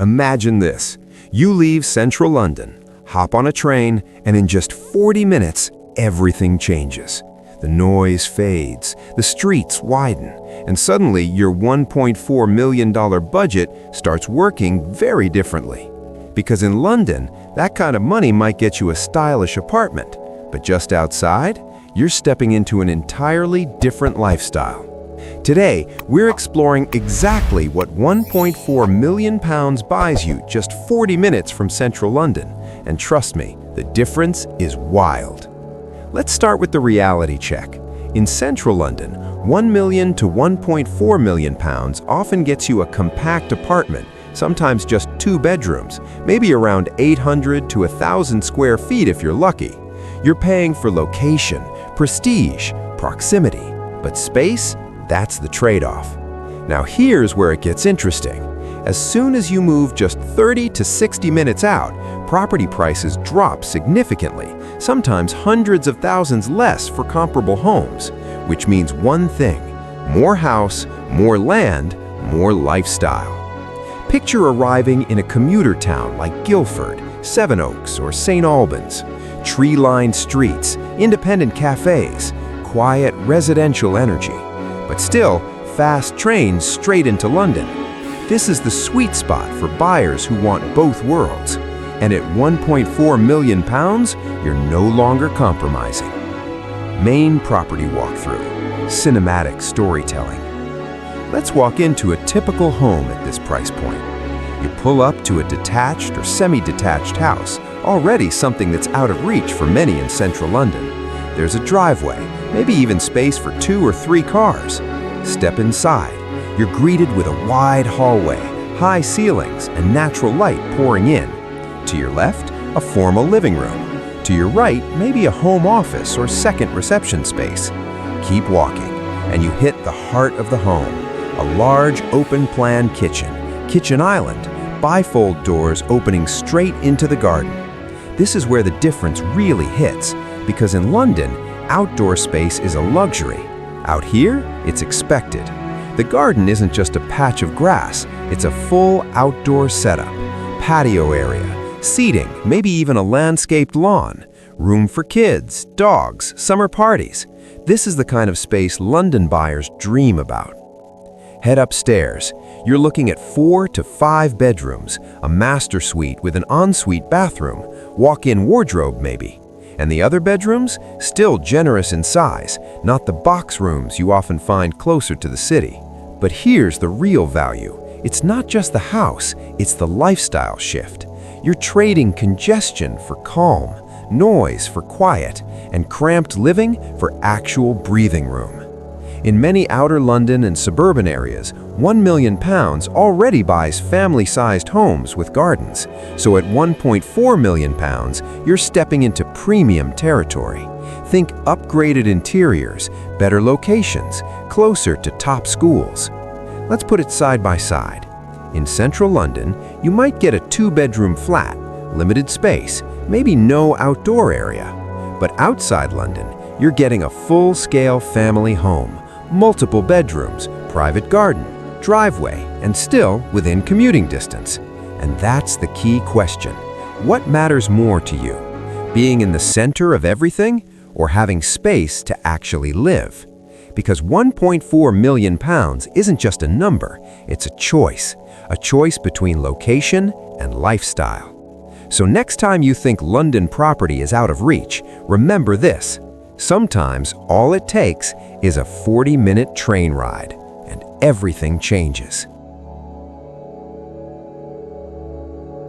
Imagine this. You leave central London, hop on a train, and in just 40 minutes, everything changes. The noise fades, the streets widen, and suddenly your $1.4 million budget starts working very differently. Because in London, that kind of money might get you a stylish apartment, but just outside, you're stepping into an entirely different lifestyle. Today, we're exploring exactly what £1.4 million buys you just 40 minutes from central London, and trust me, the difference is wild. Let's start with the reality check. In central London, £1 million to £1.4 million often gets you a compact apartment, sometimes just 2 bedrooms, maybe around 800 to 1,000 square feet if you're lucky. You're paying for location, prestige, proximity, but space? That's the trade-off. Now here's where it gets interesting. As soon as you move just 30 to 60 minutes out, property prices drop significantly, sometimes hundreds of thousands less for comparable homes, which means one thing: more house, more land, more lifestyle. Picture arriving in a commuter town like Guildford, Sevenoaks, or St. Albans. Tree-lined streets, independent cafes, quiet residential energy. But still, fast trains straight into London. This is the sweet spot for buyers who want both worlds. And at £1.4 million, you're no longer compromising. Main property walkthrough, cinematic storytelling. Let's walk into a typical home at this price point. You pull up to a detached or semi-detached house, already something that's out of reach for many in central London. There's a driveway, maybe even space for 2 or 3 cars. Step inside. You're greeted with a wide hallway, high ceilings, and natural light pouring in. To your left, a formal living room. To your right, maybe a home office or second reception space. Keep walking, and you hit the heart of the home. A large, open-plan kitchen island, bifold doors opening straight into the garden. This is where the difference really hits, because in London, outdoor space is a luxury. Out here, it's expected. The garden isn't just a patch of grass, it's a full outdoor setup. Patio area, seating, maybe even a landscaped lawn, room for kids, dogs, summer parties. This is the kind of space London buyers dream about. Head upstairs. You're looking at 4 to 5 bedrooms, a master suite with an ensuite bathroom, walk-in wardrobe maybe. And the other bedrooms? Still generous in size, not the box rooms you often find closer to the city. But here's the real value. It's not just the house, it's the lifestyle shift. You're trading congestion for calm, noise for quiet, and cramped living for actual breathing room. In many outer London and suburban areas, £1 million already buys family-sized homes with gardens. So at £1.4 million, you're stepping into premium territory. Think upgraded interiors, better locations, closer to top schools. Let's put it side by side. In central London, you might get a 2-bedroom flat, limited space, maybe no outdoor area. But outside London, you're getting a full-scale family home. Multiple bedrooms, private garden, driveway, and still within commuting distance. And that's the key question. What matters more to you? Being in the center of everything or having space to actually live? Because £1.4 million isn't just a number, it's a choice between location and lifestyle. So next time you think London property is out of reach, remember this. Sometimes all it takes is a 40-minute train ride, and everything changes.